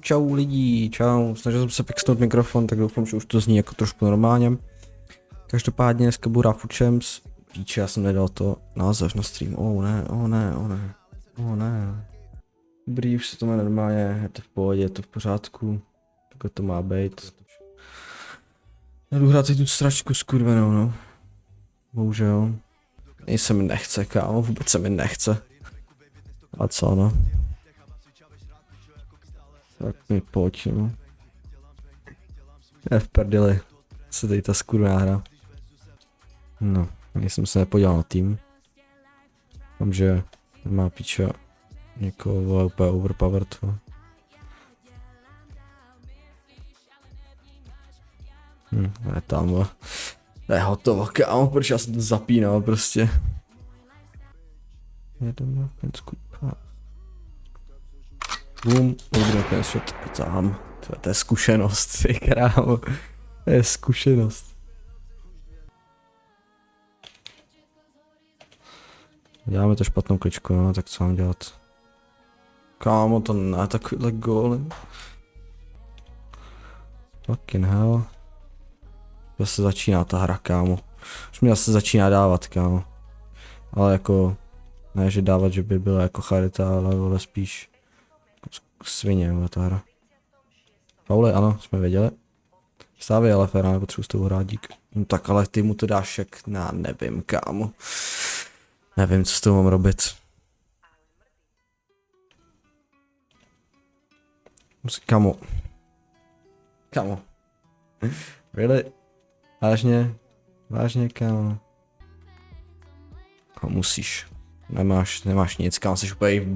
Čau lidi, čau. Snažil jsem se fixnout mikrofon, tak doufám, že už to zní jako trošku normálně. Každopádně dneska budu hrát FUT Champs. Píče, já jsem nedal to název na stream. Ne. Dobrý, už se to má normálně, je to v pohodě, je to v pořádku. Tak to má být. Jdu hrát si tu sračku s kurvenou, no. Bohužel. Ani se mi nechce, kámo, vůbec se mi nechce. A co, no. Tak mi pojď, no. Je v prdeli. Se tady ta skurvená hra. No, jsem se nepodíval na tým. Mám, že má píča někoho úplně overpowered. Ne tam, to je hotovo, kámo, protože já jsem to zapínal prostě. Jedeme, boom, nakonec shot, tam. To je zkušenost, ty krávo. To je zkušenost. Děláme to špatnou kličku, no, tak co mám dělat? Kámo, to ne takovýhle góly. Fucking hell. Zase začíná ta hra, kámo. Už mi zase začíná dávat, kámo. Ale jako, ne že dávat, že by byla jako charita, ale spíš svině, ta hra. Faule, ano, jsme věděli. Stávej, ale fér, nepotřebuji s tou hrát, dík. No tak ale ty mu to dáš jak, nevím, kámo. Nevím, co s tou mám robit. Kámo. Really? Vážně, kámo. Musíš. Nemáš nic, kámo, jsi úplně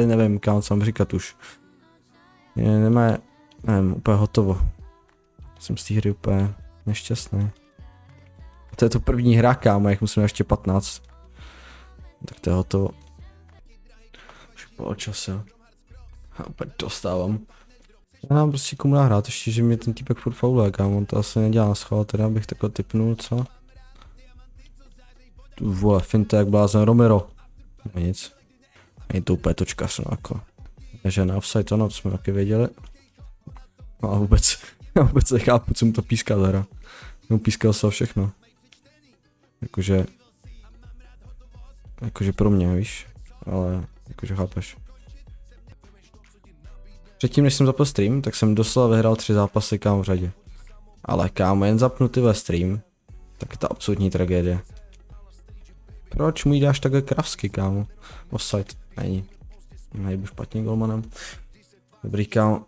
nevím, kámo, co mám říkat už. Nevím, úplně hotovo. Jsem z té hry úplně nešťastný. To je to první hra, kámo, jak musím ještě 15. Tak to je hotovo. Už po čase. Já úplně dostávám. Já nám prostě komu nahrát, ještě že mě ten týpek furt fauluje, kámo, on to asi nedělá na schvál, teda bych takhle tipnul, co? Tu vole, finte jak blázen Romero. No nic. Není to úplně točkař, no jako. Takže na offside, ano, to jsme taky věděli. No a vůbec nechápu, co mu to píská ta hra. No pískal se všechno. Jakože pro mě, víš, ale jakože chápeš. Předtím, než jsem zapl stream, tak jsem doslova vyhrál 3 zápasy, kámo, v řadě. Ale kámo, jen zapnutý ve stream, tak je to absolutní tragédie. Proč mu jí dáš takhle kravsky, kámo? Offside, není. Nejbu špatně golmanem. Dobrý, kámo.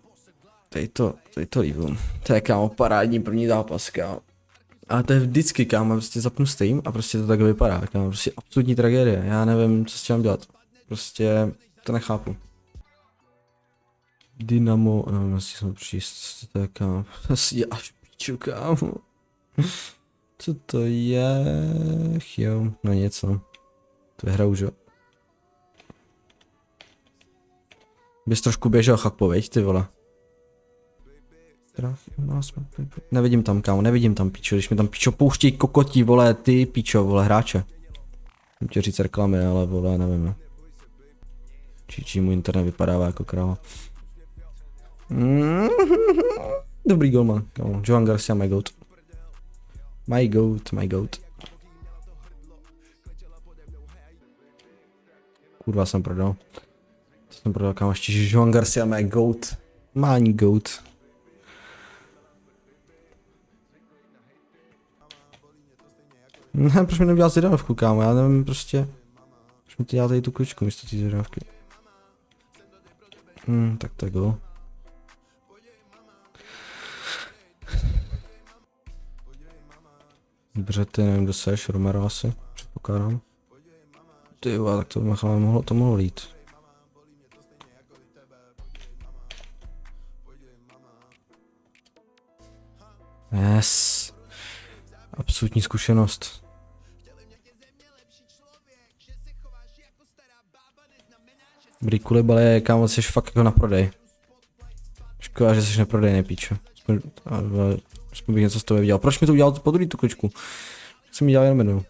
Tady to líbím. To je, kámo, parádní první zápas, kámo. Ale to je vždycky, kámo, prostě zapnu stream a prostě to takhle vypadá, kámo, prostě absolutní tragédie, já nevím, co s tím mám dělat, prostě to nechápu. Dynamo, nevím, jestli jsem přijist, to je, kámo, asi až píču, kámo. Co to je, jo, no nic, no, to je hra už, jo. Bys trošku běžel chapo, veď, ty vole. Nevidím tam, kámo, nevidím tam, píčo, když mi tam, píčo, pouštěj kokotí, vole, ty, píčo, vole, hráče. Můžu tě říct reklamy, ale, vole, nevím. Čí můj internet vypadává jako kráva. Dobrý golman, kámo, Johan Garcia, my goat. My goat. Kurva, jsem prodal. Co jsem prodal, kámo, ještě Johan Garcia, my goat. My goat. Ne, proč mi neudělal zvědavku, kámo, já nevím prostě. Proč mi ty dělá tady tu kličku místo té zvědavky. Tak to je go. Dobře, ty nevím, kdo seš, Romero asi, předpokládám. Ty jo, tak to mohlo lít. Yes. Absolutní zkušenost. Dobrý, Koulibaly, kámo, jsi fakt jako na prodej. Škoda, že jsi neprodejný, píčo. Aspoň bych něco z toho viděl. Proč mi to udělal po druhý tu kličku? Jsem mi dělal jenom jednou.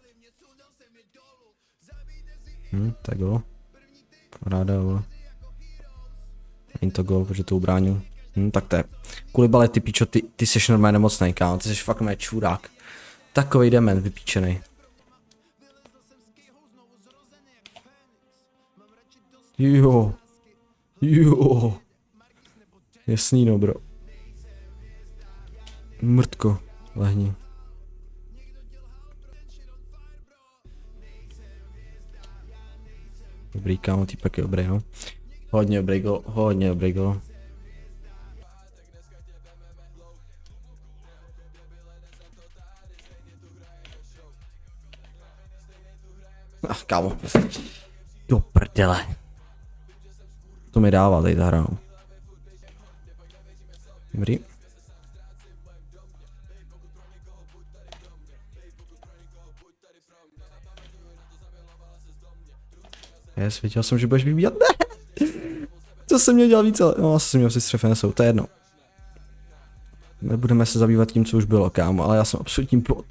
Tak jo. Ráda, vole. Není to gol, protože to ubránil. Tak to je. Kulibale, ty pičo, ty jsi normálně nemocnej, kámo, ty jsi fakt mé čurák. Takovej dement vypíčenej. Jo. Jo. Jasný, no, bro. Mrtko, lehni. Dobrý, kámo, týpek je dobrý, no. Hodně dobrý gol, hodně dobrý gol. Kámo. Do prdele. To mi dává tady ta hra, no. Dobrý. Věděl jsem, že budeš vybíjat. Ne! Co jsem měl dělat víc, ale no, asi jsem měl si střefe nesou, to je jedno. Nebudeme se zabývat tím, co už bylo, kámo, ale já jsem absolutní bot.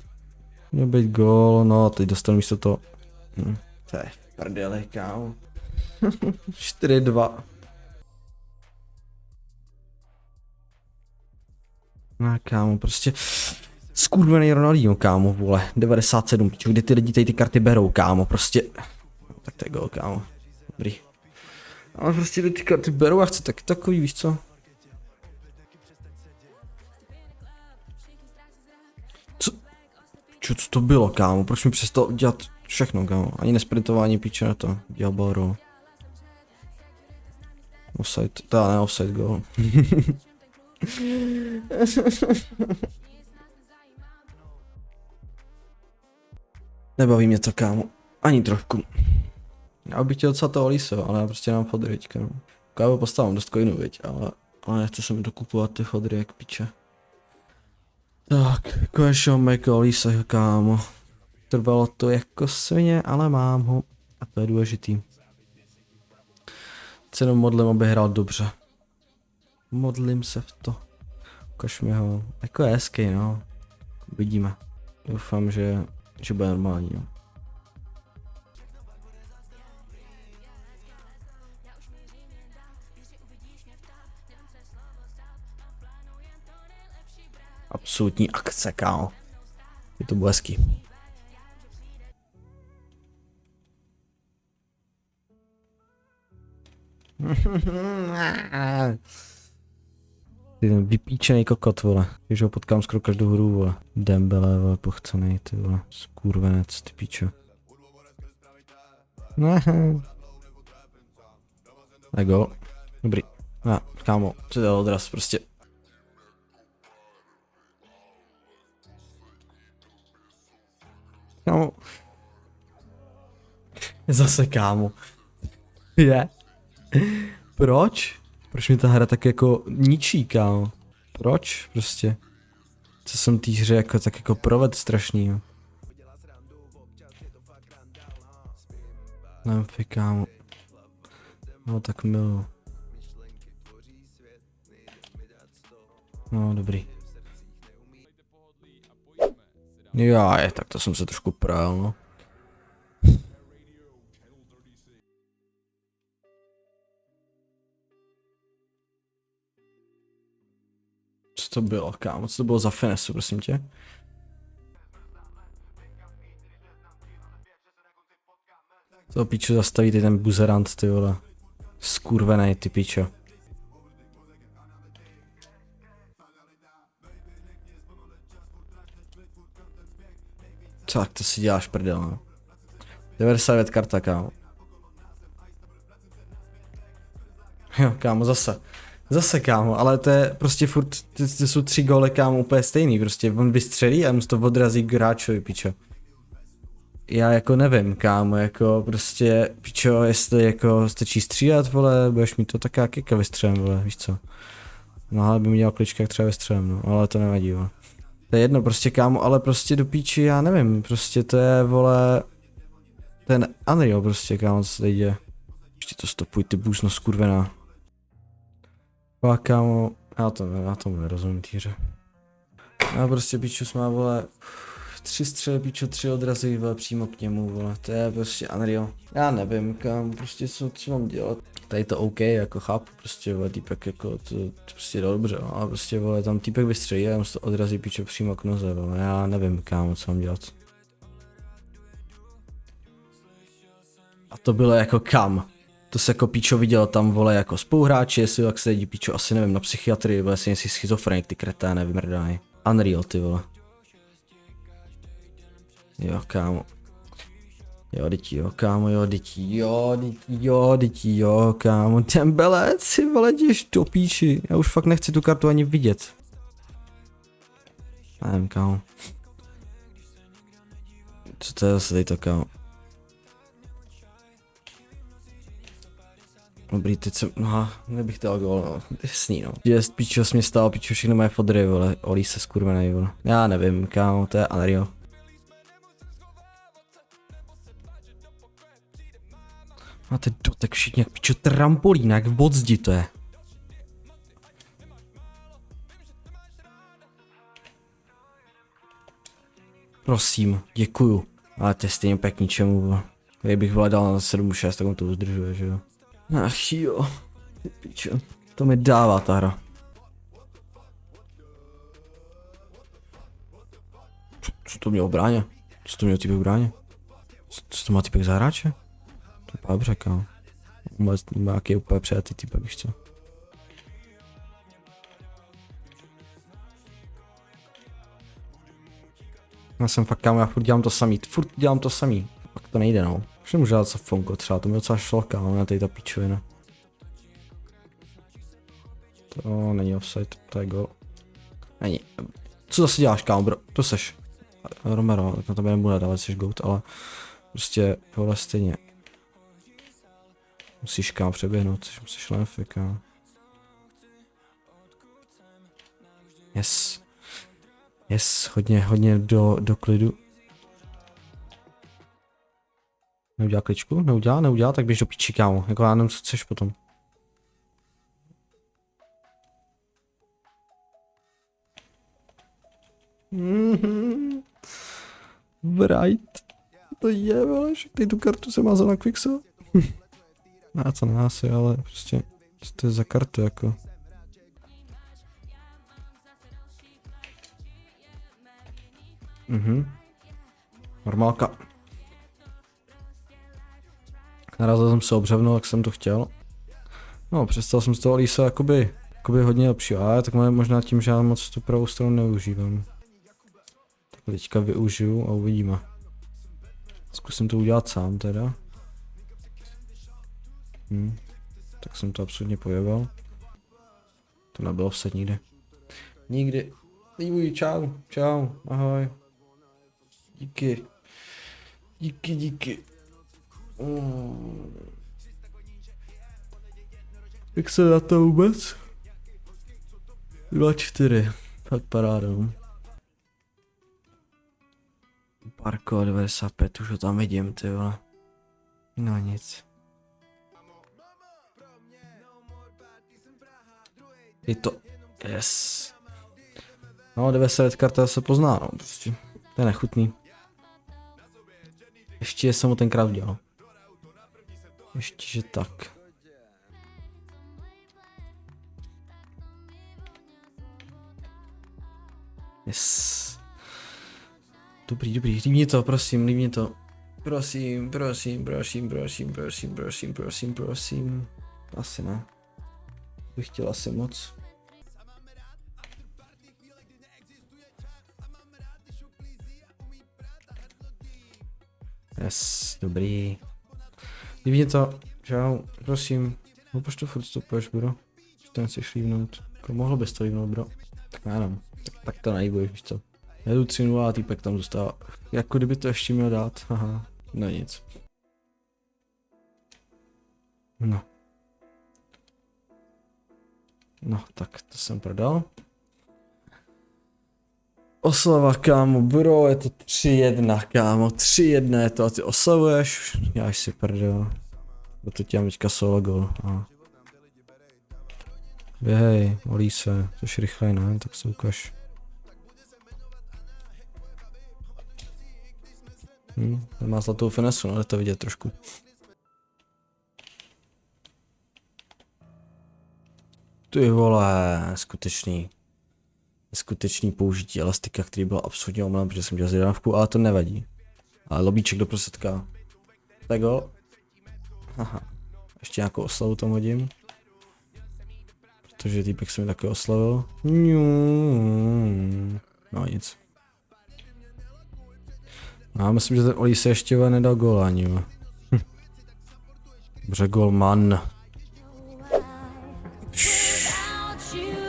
Měl být gól, no, teď dostanu místo toho. To je prdele, kámo. 4-2. No, kámo, prostě skurvený Ronaldinho, kámo, vole, 97, pičo, kde ty lidi tady ty karty berou, kámo, prostě, no, tak to je gol, kámo, dobrý. Ale prostě ty karty berou a chci taky takový, víš co? Co to bylo, kámo, proč mi přestal dělat všechno, kámo, ani nesprintování, píče na to, dělal ball. Offside, ne offside goal. Nebaví mě to, kámo. Ani trošku. Já bych chtěl docela toho Oliso, ale já prostě nemám fodry teďka, no. Kámo, postavím dost coinů, viď, ale nechce se mi dokupovat ty fodry jak piče. Tak, konečně mám jako Oliso, kámo. Trvalo to jako svině, ale mám ho. A to je důležitý. Se jenom modlím, aby hrál dobře. Modlím se v to. Ukaž mi ho. Jako je hezký, no. Vidíme. Doufám, že bude normální, no. Absolutní akce, kámo. Je to bude hezký. Ty ten vypíčený kokot, vole. Když ho potkám skoro každou hru, vole. Dembele, vole, pochcenej, ty vole. Skurvenec, ty píčo. A gol. Dobrý. Kámo, co to je odraz, prostě. Kámo. Zase, kámo. Je. Proč? Proč mi ta hra tak jako ničí, kámo? Proč? Prostě. Co jsem té hře jako tak jako proved strašnýho. Nemfy, kámo. No tak milu. No dobrý. Jo, tak to jsem se trošku projel, no. Co to bylo, kámo? Co to bylo za finesu, prosím tě? To píčo zastaví ty ten buzerant, ty vole. Skurvenej, ty píčo. Tak to si děláš prdel, no. 99 karta, kámo. Jo, kámo, zase. Zase, kámo, ale to je prostě furt, ty jsou 3 góly, kámo, úplně stejný, prostě on vystřelí a mu to odrazí k hráčovi, pičo. Já jako nevím, kámo, jako prostě, pičo, jestli jako stačí střílet, vole, budeš mít to tak jak kika vystřelem, vole, víš co. No ale by mi dělal klička jak třeba vystřelem, no, ale to nevadí, vole. To je jedno, prostě, kámo, ale prostě do píči, já nevím, prostě to je, vole, ten Unreal, prostě, kámo, co se tady děje. Ještě to stopuj, ty bůzno skurvená. A kámo, já tomu nerozumím týře. Já prostě píču má, vole, 3 střely, píču, 3 odrazy, vole, přímo k němu, vole, to je prostě Unreal. Já nevím, kámo, prostě co mám dělat. Tady to OK, jako chápu, prostě vole, týpek jako, to prostě dobře, no, ale prostě vole, tam týpek vystřelí a jim se to odrazí piče přímo k noze, vole, já nevím, kámo, co mám dělat. A to bylo jako kam? To se jako píčo viděl tam, vole, jako spoluhráči, jestli jak se jedí píčo, asi nevím, na psychiatrii, vole, si jsi schizofrenik, ty kreténe, vymrdaný. Unreal, ty vole. Jo, kámo. Jo, děti, jo, kámo, jo, děti, jo, kámo, Dembele, si vole, jdeš do píči, já už fakt nechci tu kartu ani vidět. Nevím, kámo. Co to je zase tady to, kámo? Dobrý, teď jsem, no, nebych dal gól, no, jasný, no. Jest, píčo, jsi mě stál, píčo, všechno moje fodry, vole, Olí se skurvenej, vole. Já nevím, kámo, to je unreal. Máte dotek všichni jak píčo trampolín, jak v zdi to je. Prosím, děkuju. Ale to je stejně úplně k ničemu. Kdybych dal na 7-6, tak on to uzdržuje, že jo. Ach jo, ty píčo, to mi dává ta hra. Co to mělo v bráně? Co to mělo týpek v bráně? Co to má týpek za hráče? To je dobře, kámo. Má nějaký úplně přejatý týpek, víš co? Já jsem fakt, kámo, já furt dělám to samý, pak to nejde, no. Už nemůžu dát safonko třeba, to mi docela šlo, kámo, na tady ta píčovina. To není offside, to je gol. Není. Co zase děláš, kámo, bro? To seš. Romero, tak na tebe nebudu dávat, jsi goat, ale prostě tohle stejně. Musíš, kámo, přeběhnout, musíš lenfy, kámo. Yes, hodně do klidu. Neudělá kličku? Neudělá, tak běž do píči, kámo. Jako já nevím, co chceš potom. Bright. To je, vole, tady tu kartu jsem mazal na Quickso. No co na nás je, ale prostě, co to je za kartu, jako. Normálka. Narazil jsem se obřevno, jak jsem to chtěl. No, přestal jsem z toho Lisa jakoby hodně lepší, ale tak možná tím, že já moc tu pravou stranu neužívám. Tak teďka využiju a uvidíme. Zkusím to udělat sám teda. Tak jsem to absolutně pojebal. To nebylo vset nikdy. Nikdy. Díky, čau, ahoj. Díky. Jak se na to vůbec? 2-4. Fakt paráda. Parko 95, už ho tam vidím, ty vole. No nic. Je to, yes. No, 90 karta se pozná, no, prostě. To je nechutný. Ještě jsem ho tenkrát udělal. Ještě, že tak. Yes. Dobrý, líbí to, prosím, líbí to. Prosím. Asi ne. Bych chtěl asi moc. Yes, dobrý. Líbí to, čau, prosím. No proč to furt stopuješ, bro? Že to nechceš lívnout. Jako mohlo bys to lívnout, bro. Tak já nevím. Tak to nejboješ, víš co. Jedu 3-0 a týpek tam zůstává. Jako kdyby to ještě měl dát, haha. No nic. No, tak to jsem prodal. Oslava, kámo, bro, je to 3-1, kámo, 3-1 je to a ty oslavuješ? Jáš si prdel. To ti mám teďka solo gol, aha. Běhej, olí se, což rychlej, ne? Tak se ukaž. Nemá zlatou finesu, ale to vidět trošku. Ty vole, skutečný použití elastika, který byl absolutně omylem, protože jsem dělal zjednávku, ale to nevadí. Ale lobíček do prostředka. Tak jo. Aha. Ještě nějakou oslavu tam hodím. Protože týpek se mi taky oslavil. No nic. No, já myslím, že ten Oli se ještě nedal gól ani. Dobře, golman.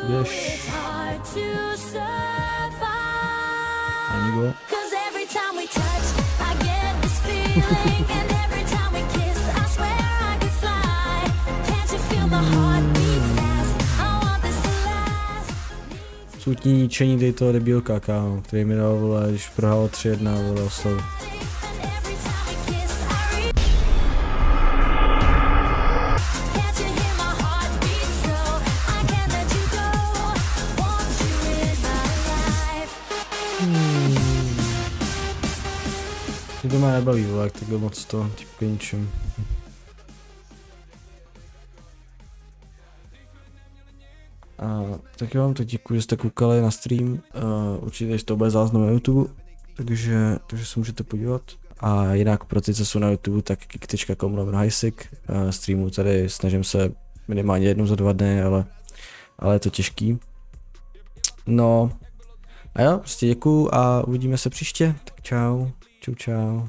Běž. Ani gól. Soutní ničení tady toho debilka, kámo, který mi dal, vole, když prohrál 3-1, vole, oslavu. Mě to má nebaví, vole, jak takhle moc to, typka ničem. A tak jo, tak děkuji, že jste koukali na stream, určitě to bude záznam na YouTube, takže se můžete podívat. A jinak pro ty, co jsou na YouTube, tak kick.com/hisik, streamu tady snažím se minimálně jednou za 2 dny, ale je to těžký. No, a jo, prostě děkuju a uvidíme se příště, tak čau, čau.